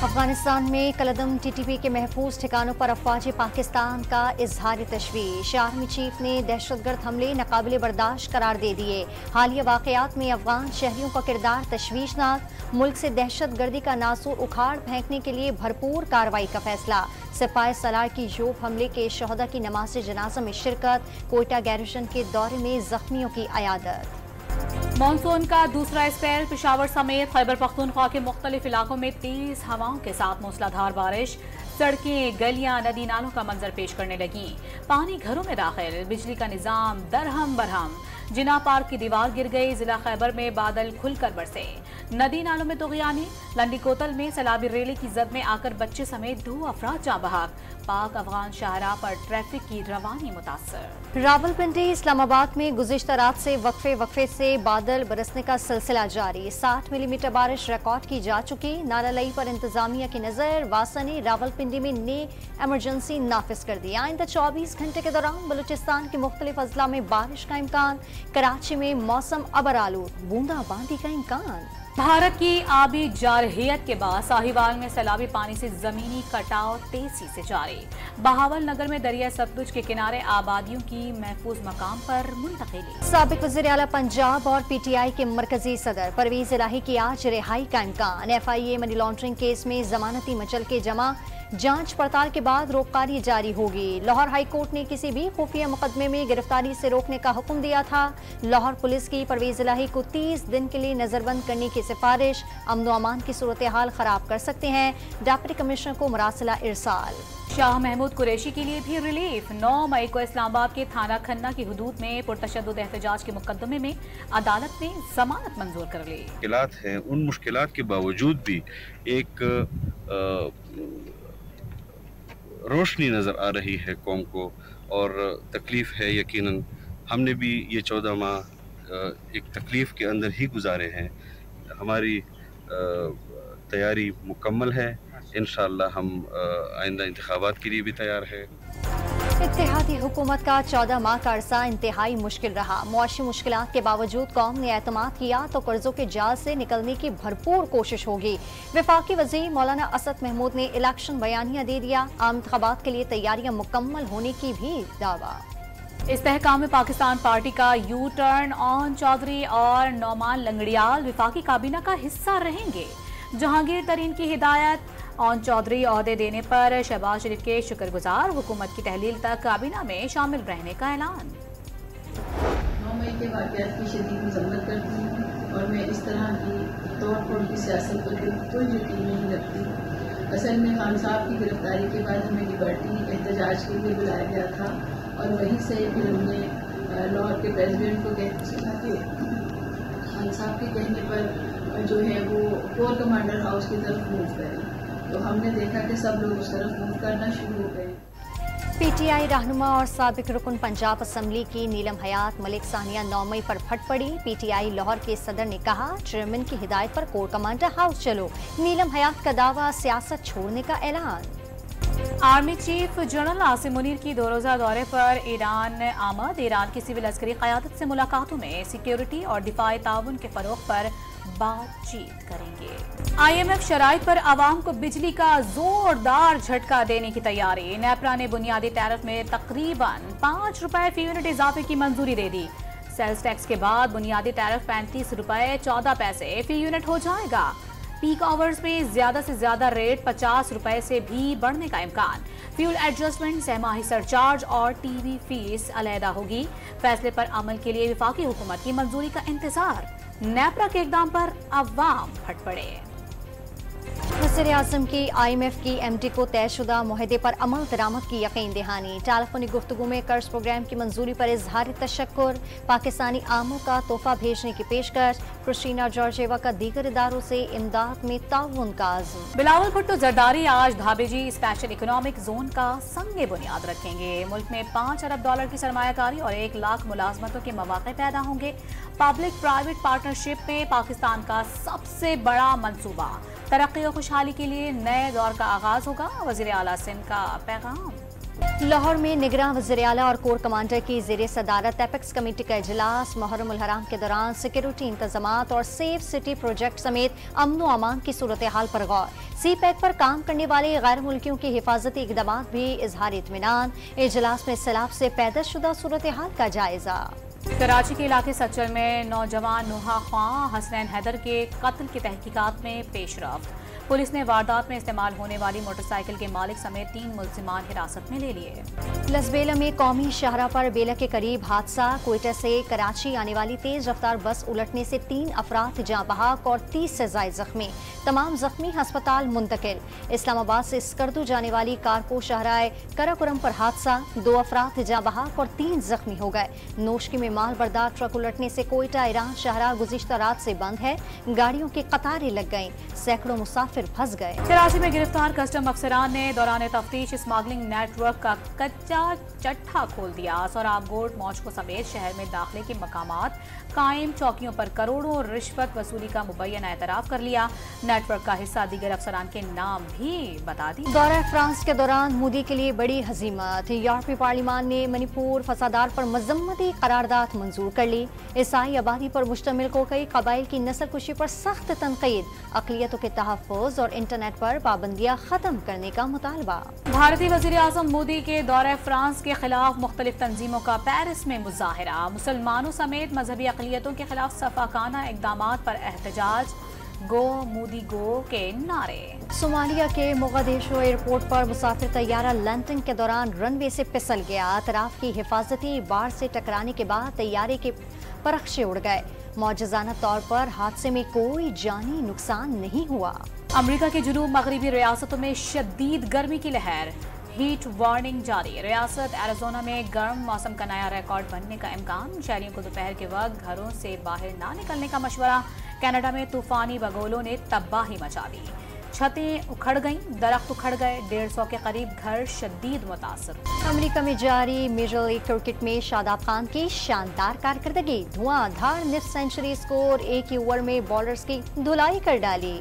अफगानिस्तान में कलदम TTP के महफूज ठिकानों पर अफवाज पाकिस्तान का इजहार तशवीश। आर्मी चीफ ने दहशतगर्द हमले नाकाबिले बर्दाश्त करार दे दिए। हालिया वाकयात में अफगान शहरियों का किरदार तशवीशनाक। मुल्क से दहशत गर्दी का नासूर उखाड़ फेंकने के लिए भरपूर कार्रवाई का फैसला। सिपाही सलार की जोब हमले के शहदा की नमाज जनाजा में शिरकत। कोयटा गैरिसन के दौरे में जख्मियों की अयादत। मानसून का दूसरा स्पेल। पेशावर समेत खैबर पख्तूनख्वा के मुख्तलिफ इलाकों में तेज हवाओं के साथ मूसलाधार बारिश। सड़कें, गलियां, नदी नालों का मंजर पेश करने लगी। पानी घरों में दाखिल। बिजली का निजाम दरहम बरहम। जिना पार्क की दीवार गिर गई। जिला खैबर में बादल खुलकर बरसे। नदी नालों में तुग़यानी। लंडी कोतल में सैलाबी रेले की जद में आकर बच्चे समेत 2 अफराद जाँ बहक। पाक अफगान शाहराह पर ट्रैफिक की रवानी मुतासर। रावलपिंडी इस्लामाबाद में गुज़िश्ता रात से वक्फे से बादल बरसने का सिलसिला जारी। 60 मिलीमीटर बारिश रिकॉर्ड की जा चुकी। नाला लई पर इंतजामिया की नजर। वासा ने रावलपिंडी में नई एमरजेंसी नाफिज कर दी। आइंदा 24 घंटे के दौरान बलूचिस्तान के मुख्तलिफ अजला में बारिश का इम्कान। कराची में मौसम अबर आलूद। बूंदाबांदी का इम्कान। भारत की आबी जारहियत के बाद साहिवाल में सैलाबी पानी से जमीनी कटाव तेजी से जारी। बहावल नगर में दरिया सतलुज के किनारे आबादियों की महफूज मकाम पर मुंतकिली। साबिक वज़ीर आला पंजाब और PTI के मरकजी सदर परवेज इलाही की आज रिहाई का इम्कान। FIA मनी लॉन्ड्रिंग केस में जमानती मचल के जमा। जांच पड़ताल के बाद रोककारी जारी होगी। लाहौर हाई कोर्ट ने किसी भी खुफिया मुकदमे में गिरफ्तारी से रोकने का हुक्म दिया था। लाहौर पुलिस की परवेज इलाही को 30 दिन के लिए नजरबंद करने की सिफारिश। अमन व अमान की सूरत हाल खराब कर सकते हैं। डिप्टी कमिश्नर को मरासला इरसाल। शाह महमूद कुरैशी के लिए भी रिलीफ। 9 मई को इस्लामाबाद के थाना खन्ना की हुदूद में पुरतशद्दुद एहतजाज के मुकदमे में अदालत ने जमानत मंजूर कर ली। मुश्किलात हैं, उन मुश्किलात के बावजूद भी एक रोशनी नज़र आ रही है कौम को और तकलीफ़ है। यकीनन हमने भी ये 14 माह एक तकलीफ़ के अंदर ही गुजारे हैं। हमारी तैयारी मुकम्मल है। इंशाअल्लाह हम आइंदा इंतखाबात के लिए भी तैयार है। इत्तेहादी हुकूमत का 14 माह का अरसा इंतहाई मुश्किल रहा। मुआशी मुश्किलात के बावजूद कौम ने एतमाद किया तो कर्जों के जाल से निकलने की भरपूर कोशिश होगी। वफाकी वज़ीर मौलाना असद महमूद ने इलेक्शन बयानिया दे दिया। आम इंतखाबात के लिए तैयारियां मुकम्मल होने की भी दावा। इस्तेहकाम पाकिस्तान पार्टी का यू टर्न। ऑन चौधरी और नौमान लंगड़ियाल वफाकी काबीना का हिस्सा रहेंगे। जहांगीर तरीन की हिदायत। ऑन चौधरी ओहदे देने पर शहबाज शरीफ के शुक्रगुजार। हुकूमत की तहलील तक काबीना में शामिल रहने का ऐलान। 9 मई के वाक़यात की शदीद मज़म्मत करती हूँ और मैं इस तरह की तोड़-फोड़ की सियासत पर बिल्कुल यकीन नहीं रखती। असल में खान साहब की गिरफ्तारी के बाद हमें लिबर्टी एहतजाज के लिए बुलाया गया था और वहीं से फिर हमने लाहौर के प्रेसिडेंट को कहते सुना कि खान साहब के कहने पर जो है वो कोर कमांडर हाउस की तरफ मूव करें। तो हमने देखा कि सब लोग उस तरफ मूव करना शुरू हो गए। PTI रहनुमा और साबिक रुकन पंजाब असम्बली की नीलम हयात मलिक सानिया 9 मई पर फट पड़ी। PTI लाहौर के सदर ने कहा चेयरमैन की हिदायत पर कोर कमांडर हाउस चलो। नीलम हयात का दावा सियासत छोड़ने का ऐलान। Army chief general Asim Munir की 2 रोज़ा दौरे पर ईरान आमद। ईरान की सिविल अस्करी क़यादत से मुलाकातों में सिक्योरिटी और दिफाई ताउन के फ़रोग़ पर बातचीत करेंगे। IMF शराइत पर आवाम को बिजली का जोरदार झटका देने की तैयारी। नेपरा ने बुनियादी टैरिफ में तकरीबन 5 रुपए फी यूनिट इजाफे की मंजूरी दे दी। सेल्स टैक्स के बाद बुनियादी टैरिफ 35 रुपए 14 पैसे फी यूनिट हो जाएगा। पीक आवर्स में ज्यादा से ज्यादा रेट 50 रुपए से भी बढ़ने का इम्कान। फ्यूल एडजस्टमेंट, सहमाही सरचार्ज और TV फीस अलहदा होगी। फैसले पर अमल के लिए वफाकी हुकूमत की मंजूरी का इंतजार। नेपरा के इक़दाम पर अवाम फट पड़े। वज़ीर-ए-आज़म की IMF की MT को तयशुदा मुआहदे पर अमल दरामद की यकीन दहानी। टेलीफोनिक गुफ्तगू में कर्ज प्रोग्राम की मंजूरी पर इजहार तशक्कुर। पाकिस्तानी आमों का तोहफा भेजने की पेशकश। क्रिस्टीना जॉर्जिएवा का दीगर इदारों से इमदाद में ताउन का आज़म। बिलावल भुट्टो जरदारी आज धाबेजी स्पेशल इकोनॉमिक जोन का संगे बुनियाद रखेंगे। मुल्क में $5 अरब की सरमायाकारी और 1 लाख मुलाजमतों के मौके पैदा होंगे। पब्लिक प्राइवेट पार्टनरशिप में पाकिस्तान का सबसे बड़ा मंसूबा। तरक्की और खुशहाली के लिए नए दौर का आगाज होगा। वज़ीर आला सिंध का पैगाम। लाहौर में निगरान वज़ीर-ए-आला और कोर कमांडर की ज़ेरे सदारत एपेक्स कमेटी का इजलास मुहर्रम उल हराम के दौरान सिक्योरिटी इंतजामात और सेफ सिटी प्रोजेक्ट समेत अमन व अमान की सूरत हाल पर गौर। सी पैक पर काम करने वाले गैर मुल्कियों के हिफाजती इक़दामात भी इजहार इत्मीनान। इजलास में सैलाब से पैदा शुदा सूरत हाल का जायजा। कराची के इलाके सच्चर में नौजवान नुहा ख्वां हसनैन हैदर के कत्ल की तहकीकात में पेशरफ्त। पुलिस ने वारदात में इस्तेमाल होने वाली मोटरसाइकिल के मालिक समेत 3 मुलजिमान हिरासत में ले लिए। लसबेला में कौमी शाहरा पर बेला के करीब हादसा। कोयटा से कराची आने वाली तेज रफ्तार बस उलटने से 3 अफराद जाँ बहक और 30 से जायद जख्मी। तमाम जख्मी अस्पताल मुंतकिल। इस्लामाबाद से स्कर्दू जाने वाली कार को शाहराए कराकोरम पर हादसा। 2 अफराद जाँ बहक और 3 जख्मी हो गए। नोशकी में माल बरदार ट्रक उलटने से कोयटा ईरान शाहरा गुज़िश्ता रात से बंद है। गाड़ियों की कतारें लग गईं। सैकड़ों मुसाफिर फंस गए। कराची में गिरफ्तार कस्टम अफसरान ने दौरान तफ्तीश स्मगलिंग नेटवर्क का कच्चा चट्टा खोल दिया। सोराब गोट मौजको समेत शहर में दाखिले के मकामात कायम चौकियों पर करोड़ों रिश्वत वसूली का मुबैना एतराफ कर लिया। नेटवर्क का हिस्सा दीगर अफसरान के नाम भी बता दी। दौरा फ्रांस के दौरान मोदी के लिए बड़ी हजीमत। यूरोपीय पार्लियामान ने मणिपुर फसादार पर मजम्मती करारदाद मंजूर कर ली। ईसाई आबादी पर मुश्तमिल को कई कबाइल की नस्लकुशी पर सख्त तनकीद। अक़लियतों के तहफ़्फ़ुज़ और इंटरनेट पर पाबंदियाँ खत्म करने का मुतालबा। भारतीय वज़ीर आज़म मोदी के दौरे फ्रांस के खिलाफ मुख्तलिफ तंजीमों का पेरिस में मुजाहरा। मुसलमानों समेत मजहबी अक़लियतों के खिलाफ सफ़ाकाना इक़दामात पर एहतजाज। गो मोदी गो के नारे। सोमालिया के मोगादिशो एयरपोर्ट पर मुसाफिर तैयारा लैंडिंग के दौरान रनवे से फिसल गया। अतराफ की हिफाजती बाड़ से टकराने के बाद तैयारे के परखचे उड़ गए। मौजज़ाना तौर पर हादसे में कोई जानी नुकसान नहीं हुआ। अमरीका के जुनूब मगरबी रियासतों में शदीद गर्मी की लहर। हीट वार्निंग जारी। रियासत एरिज़ोना में गर्म मौसम का नया रिकॉर्ड बनने का इम्कान। शहरियों को दोपहर के वक्त घरों से बाहर ना निकलने का मशवरा। कनाडा में तूफानी बगोलों ने तबाही मचा दी। छतें उखड़ गईं, दरख्त उखड़ गए। 150 के करीब घर शदीद मुतासर। अमेरिका में जारी मेजर लीग क्रिकेट में शादाब खान की शानदार कारकर्दगी। धुआंधार निफ्ट सेंचुरी स्कोर। एक ही ओवर में बॉलर्स की धुलाई कर डाली।